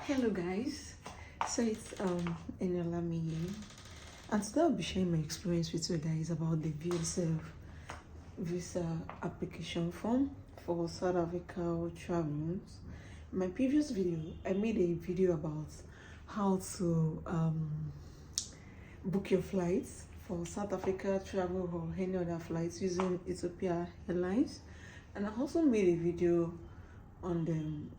Hello guys, so it's Enolami here, and today I'll be sharing my experience with you guys about the VSF visa application form for South Africa travels. In my previous video, I made a video about how to book your flights for South Africa travel or any other flights using Ethiopia Airlines, and I also made a video on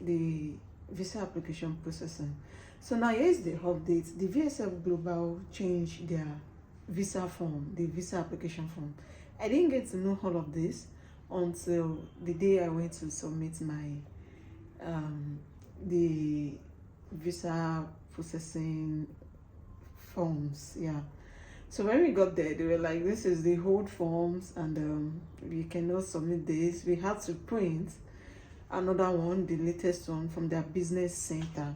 the visa application processing. So now here's the update. The VFS Global changed their visa form, the visa application form. I didn't get to know all of this until the day I went to submit my the visa processing forms. Yeah, so when we got there, they were like, this is the old forms and we cannot submit this. We had to print another one, the latest one from their business center.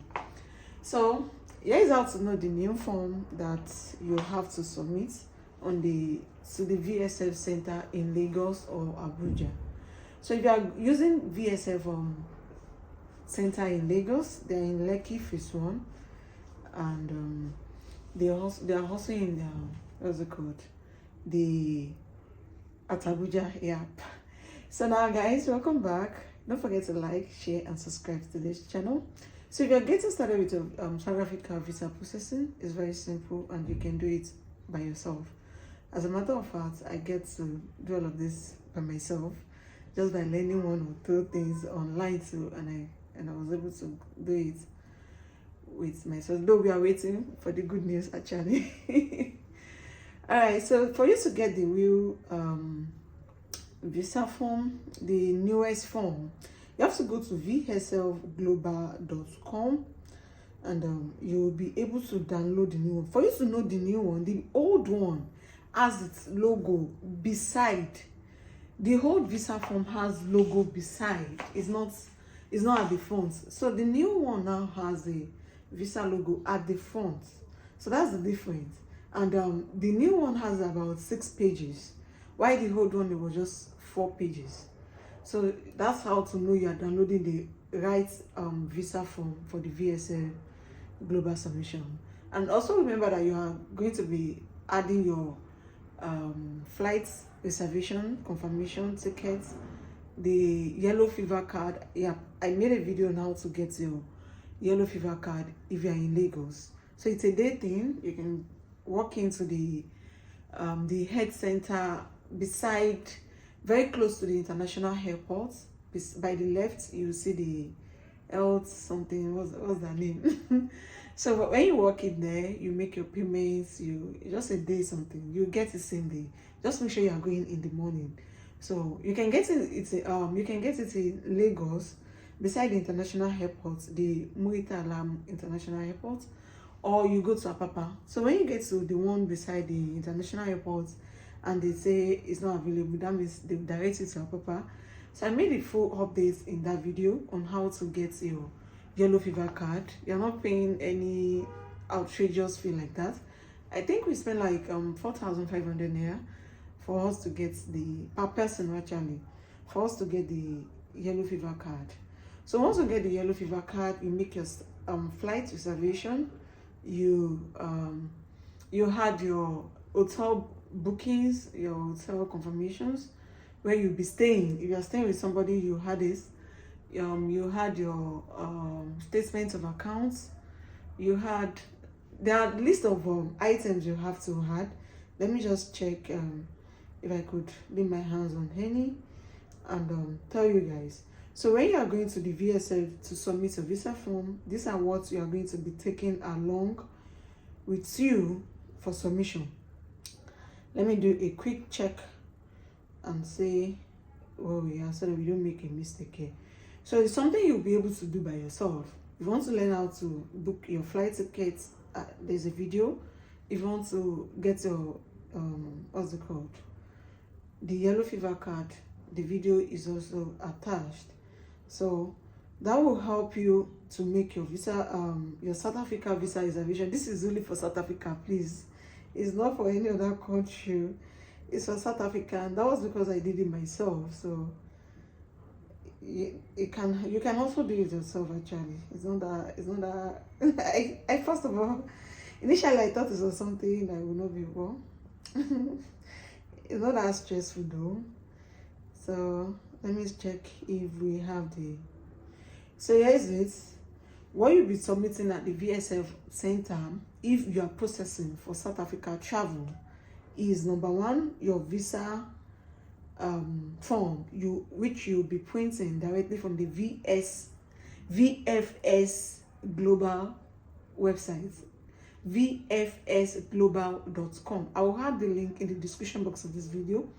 So here is how to know the new form that you have to submit on the VSF center in Lagos or Abuja. So if you are using VSF center in Lagos, they're in Lekki phase 1, and they are also in what's it called, the at Abuja. Yeah. So now guys, welcome back. Don't forget to like, share, and subscribe to this channel. So if you're getting started with South Africa visa processing, it's very simple and you can do it by yourself. As a matter of fact, I get to do all of this by myself, just by learning one or two things online too, and I was able to do it with myself. Though we are waiting for the good news actually. All right, so for you to get the real visa form, the newest form, you have to go to vfsglobal.com and you will be able to download the new one. For you to know the new one, the old one has its logo beside. The old visa form has logo beside. It's not at the front. So the new one now has the visa logo at the front. So that's the difference. And the new one has about 6 pages. Why the old one, it was just 4 pages. So that's how to know you are downloading the right visa form for the VFS Global Submission. And also remember that you are going to be adding your flight reservation, confirmation tickets, the yellow fever card. Yeah, I made a video on how to get your yellow fever card if you are in Lagos. So it's a day thing. You can walk into the head center beside, very close to the international airport. By the left, you see the health something. What's the name? So when you walk in there, you make your payments. You just a day something. You get the same day. Just make sure you are going in the morning. So you can get it. You can get it in Lagos, beside the international airport, the Muritala International Airport, or you go to Apapa. So when you get to the one beside the international airport and they say it's not available, that means they direct you to Apapa. So I made a full update in that video on how to get your yellow fever card. You're not paying any outrageous fee like that. I think we spent like 4,500 naira for us to get per person actually, for us to get the yellow fever card. So once you get the yellow fever card, you make your flight reservation. You had your hotel bookings, your hotel confirmations, where you'll be staying. If you're staying with somebody, you had this. You had your statements of accounts. You had, there are a list of items you have to add. Let me just check if I could lay my hands on any and tell you guys. So when you are going to the VSF to submit a visa form, these are what you are going to be taking along with you for submission. Let me do a quick check and say where we are so that we don't make a mistake here. So it's something you'll be able to do by yourself. If you want to learn how to book your flight tickets, there's a video. If you want to get your what's it called, the yellow fever card, the video is also attached. So that will help you to make your visa, your South Africa visa reservation. This is only for South Africa, please. It's not for any other country. It's for South Africa, and that was because I did it myself. So you can also do it yourself. Actually, it's not that I first of all, initially I thought it was something that would not be well. It's not that stressful though. So let me check if we have the. So here's it. What you'll be submitting at the VFS Center if you are processing for South Africa travel is number one, your visa form, which you'll be printing directly from the VFS Global website, vfsglobal.com. I will have the link in the description box of this video.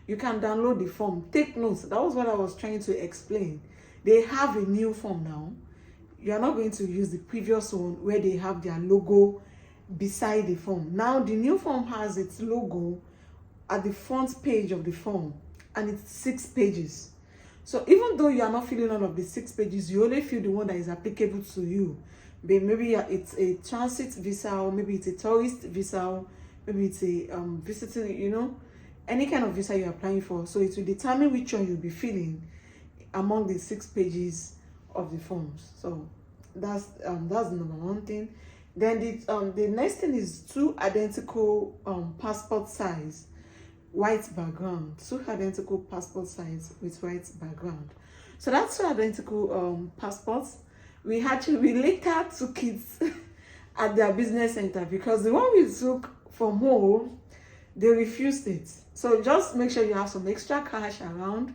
You can download the form. Take notes. That was what I was trying to explain. They have a new form now. You are not going to use the previous one where they have their logo beside the form. Now the new form has its logo at the front page of the form, and it's 6 pages. So even though you are not filling all of the 6 pages, you only fill the one that is applicable to you. But maybe it's a transit visa, or maybe it's a tourist visa, or maybe it's a visiting, any kind of visa you're applying for. So it will determine which one you'll be filling among the 6 pages of the forms. So that's the number one thing. Then the next thing is 2 identical passport size white background. 2 identical passport size with white background. So that's 2 identical passports. We later took it at their business center, because the one we took from home, they refused it. So just make sure you have some extra cash around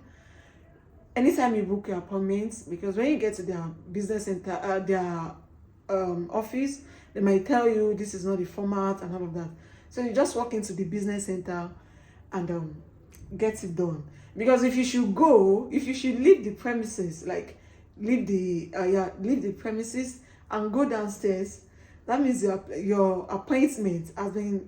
anytime you book your appointments, because when you get to their business center, their office, they might tell you this is not the format and all of that. So you just walk into the business center and get it done. Because if you should leave the premises, like leave the premises and go downstairs, that means your appointment has been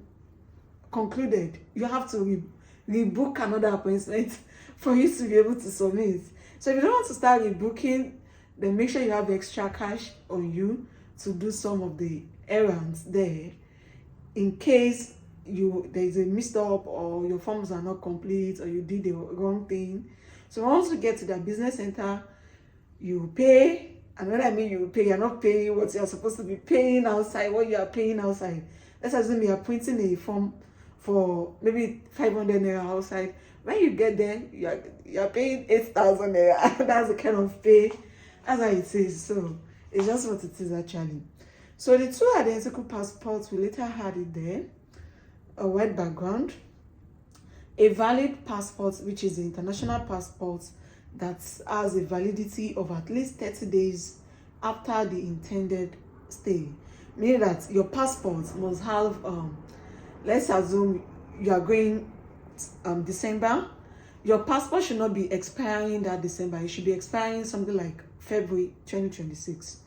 concluded. You have to rebook another appointment for you to be able to submit. So if you don't want to start rebooking, then make sure you have extra cash on you to do some of the errands there, in case there's a mix-up, or your forms are not complete, or you did the wrong thing. So once you get to the business center, you pay. And when I mean you pay, you're not paying what you're supposed to be paying outside, what you are paying outside. Let's assume you are printing a form for maybe 500 naira outside. When you get there, you're paying 8,000 naira. That's the kind of pay. That's how it is. So it's just what it is actually. So the 2 identical passports, we later had it there. A white background, a valid passport, which is an international passport that has a validity of at least 30 days after the intended stay. Meaning that your passport must have, let's assume you are going December, your passport should not be expiring that December. It should be expiring something like February 2026.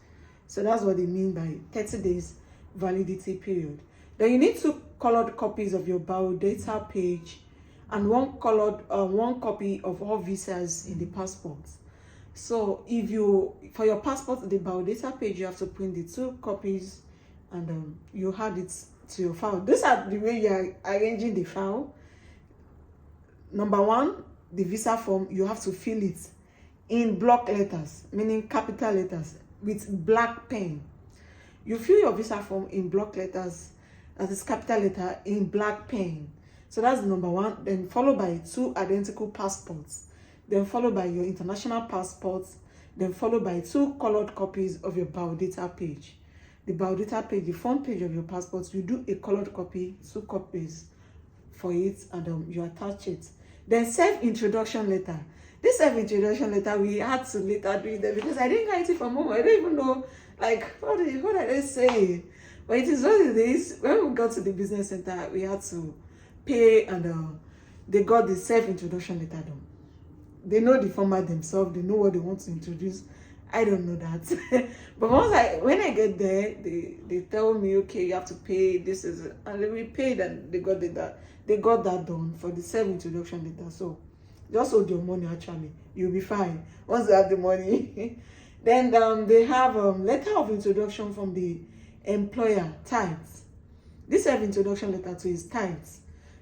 So that's what they mean by 30 days validity period. Then you need 2 colored copies of your biodata page and one copy of all visas in the passport. So for your passport, the biodata page, you have to print the 2 copies and you add it to your file. These are the way you are arranging the file. Number 1, the visa form, you have to fill it in block letters, meaning capital letters with black pen. You fill your visa form in block letters, that is capital letter, in black pen. So that's the number 1. Then followed by 2 identical passports. Then followed by your international passports. Then followed by 2 colored copies of your biodata page. The biodata page, the front page of your passport, you do a colored copy, 2 copies for it, and you attach it. Then self-introduction letter. This self-introduction letter, we had to later do it because I didn't write it from home. I don't even know, what did I say? But it is what it is. When we got to the business center, we had to pay, and they got the self-introduction letter done. They know the format themselves. They know what they want to introduce. I don't know that. But when I get there, they tell me, okay, you have to pay. This is it. And we paid, and they got that done for the self-introduction letter. So just hold your money. Actually, you'll be fine once you have the money. Then they have letter of introduction from the employer typed. This self-introduction letter to is typed.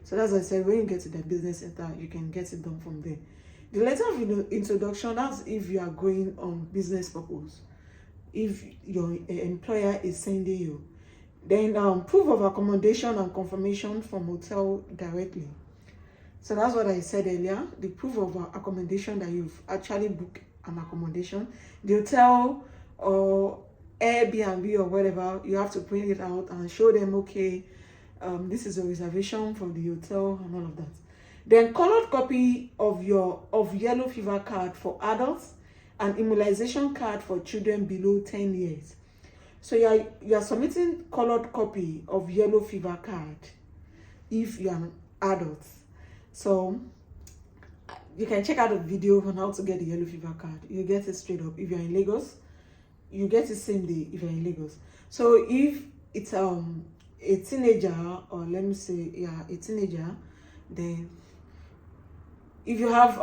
So as I said, when you get to the business center, you can get it done from there. The letter of introduction, that's if you are going on business purpose, if your employer is sending you. Then proof of accommodation and confirmation from hotel directly. So that's what I said earlier, the proof of accommodation that you've actually booked an accommodation. The hotel or Airbnb or whatever, you have to print it out and show them, okay, this is a reservation for the hotel and all of that. Then colored copy of yellow fever card for adults and immunization card for children below 10 years. So you are submitting colored copy of yellow fever card if you are an adult. So you can check out a video on how to get the yellow fever card. You get it straight up. If you're in Lagos, you get it same day if you're in Lagos. So if it's a teenager, or let me say, yeah, a teenager, then if you have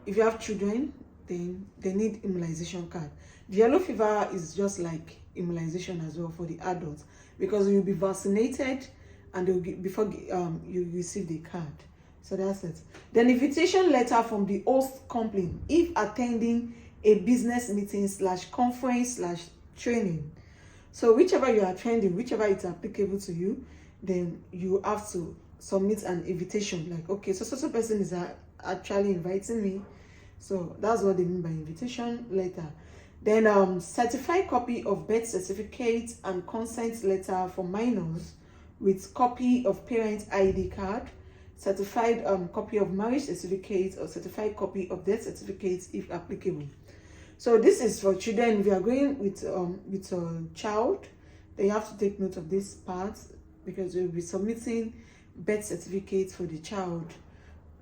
if you have children, then they need immunization card. The yellow fever is just like immunization as well for the adults, because you'll be vaccinated and they'll be, before you receive the card. So that's it. Then invitation letter from the host company if attending a business meeting / conference / training. So whichever you are attending, whichever it's applicable to you, then you have to submit an invitation, like, okay, so person is actually inviting me. So that's what they mean by invitation letter. Then certified copy of birth certificate and consent letter for minors with copy of parent ID card, certified copy of marriage certificate, or certified copy of death certificate if applicable. So this is for children. If you are going with a child, then you have to take note of this part, because you'll be submitting birth certificate for the child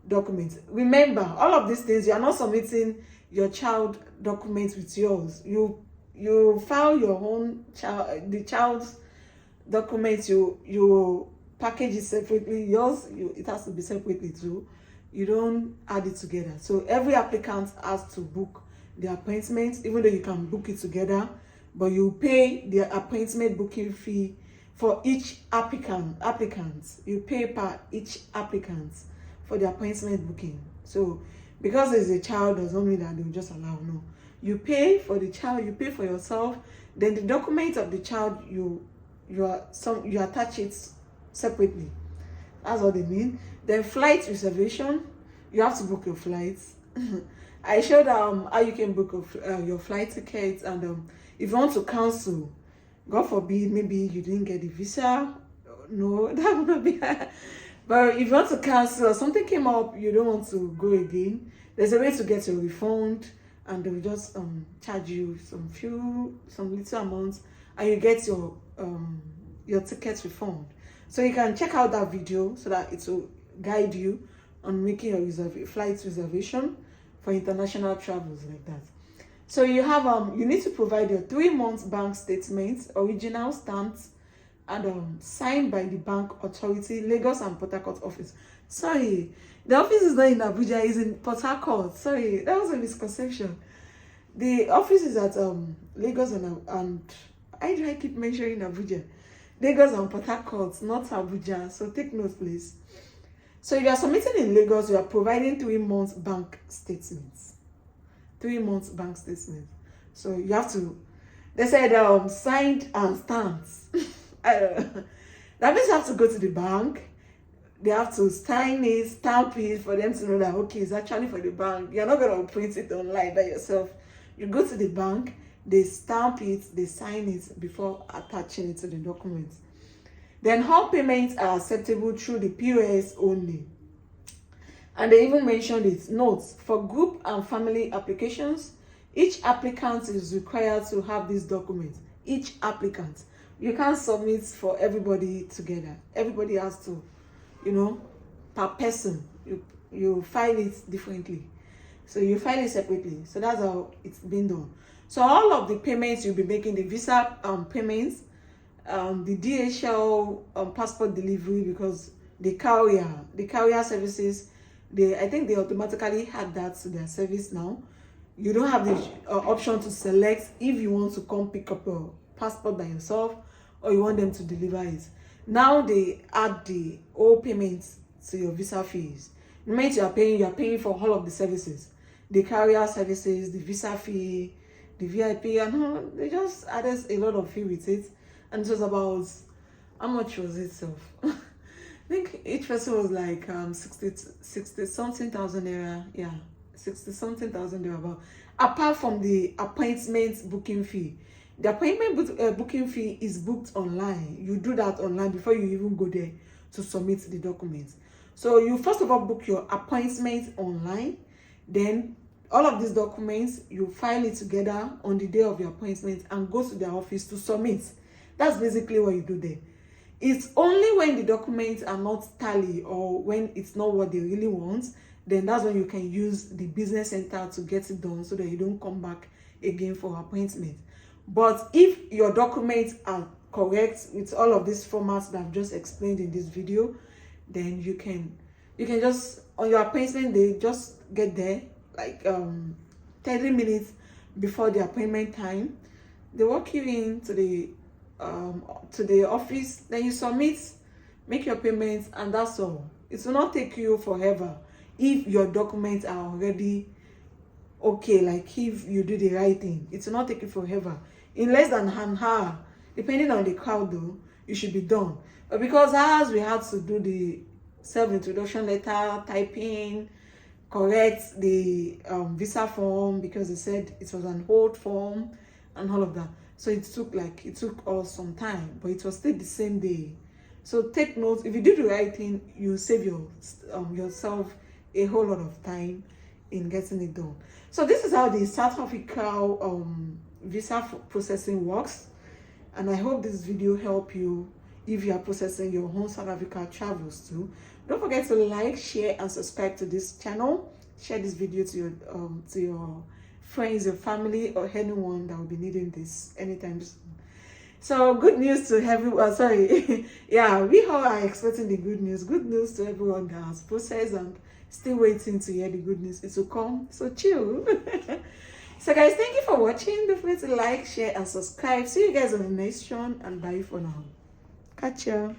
documents. Remember, all of these things, you are not submitting your child documents with yours. You file your own the child's documents. You package it separately. Yours, it has to be separately too. You don't add it together. So every applicant has to book the appointment, even though you can book it together, but you pay the appointment booking fee for each applicant. You pay per each applicant for the appointment booking. So because there's a child doesn't mean that they'll just allow. No, you pay for the child, you pay for yourself. Then the document of the child, you attach it separately. That's what they mean. Then flight reservation, you have to book your flights. I showed how you can book your flight tickets, and if you want to cancel, God forbid, maybe you didn't get the visa. No, that would not be. But if you want to cancel, or something came up, you don't want to go again, there's a way to get a refund, and they'll just charge you some little amounts, and you get your ticket refund. So you can check out that video so that it will guide you on making your flight reservation for international travels like that. So you have you need to provide your 3 months bank statements, original stamps, and signed by the bank authority, Lagos and Port Harcourt office. Sorry, the office is not in Abuja, it's in Port Harcourt. Sorry, that was a misconception. The office is at Lagos and why do I keep mentioning Abuja? Lagos and Port Harcourt, not Abuja. So take note, please. So if you are submitting in Lagos, you are providing 3 months bank statements. 3 months bank statements. So you have to, they said signed and stamped. That means you have to go to the bank. They have to sign it, stamp it for them to know that, okay, it's actually for the bank. You're not going to print it online by yourself. You go to the bank, they stamp it, they sign it before attaching it to the document. Then all payments are acceptable through the POS only. And they even mentioned it. Notes, for group and family applications, each applicant is required to have this document. Each applicant. You can't submit for everybody together. Everybody has to, per person. You file it differently. So you file it separately. So that's how it's been done. So all of the payments you'll be making, the visa payments, the DHL passport delivery, because the courier services, I think they automatically add that to their service now. You don't have the option to select if you want to come pick up your passport by yourself or you want them to deliver it. Now they add the all payments to your visa fees. The moment you are paying for all of the services, the carrier services, the visa fee, the VIP, and all. They just added a lot of fee with it, and it was about, how much was it self? I think each person was like 60 something thousand naira. Yeah, 60 something thousand naira. About, apart from the appointment booking fee. The appointment booking fee is booked online. You do that online before you even go there to submit the documents. So you first of all book your appointment online, then all of these documents, you file it together on the day of your appointment and go to their office to submit. That's basically what you do there. It's only when the documents are not tally or when it's not what they really want, then that's when you can use the business center to get it done so that you don't come back again for appointment. But if your documents are correct with all of these formats that I've just explained in this video, then you can just, on your appointment day, just get there like 30 minutes before the appointment time. They walk you in to the office, then you submit, make your payments, and that's all. It will not take you forever if your documents are already okay, like if you do the right thing. It will not take you forever. In less than an hour, depending on the crowd though, you should be done. But because ours, we had to do the self-introduction letter, typing, correct the visa form, because they said it was an old form and all of that. So it took us some time, but it was still the same day. So take note, if you do the right thing, you save yourself a whole lot of time in getting it done. So this is how the South Africa visa processing works, and I hope this video helped you if you are processing your own South Africa travels too. Don't forget to like, share, and subscribe to this channel. Share this video to your friends, your family, or anyone that will be needing this anytime soon. So good news to everyone. Yeah, we all are expecting the good news. Good news to everyone that has processed and still waiting to hear the good news. It will come. So chill. So guys, thank you for watching. Don't forget to like, share, and subscribe. See you guys on the next one, and bye for now. Catch ya.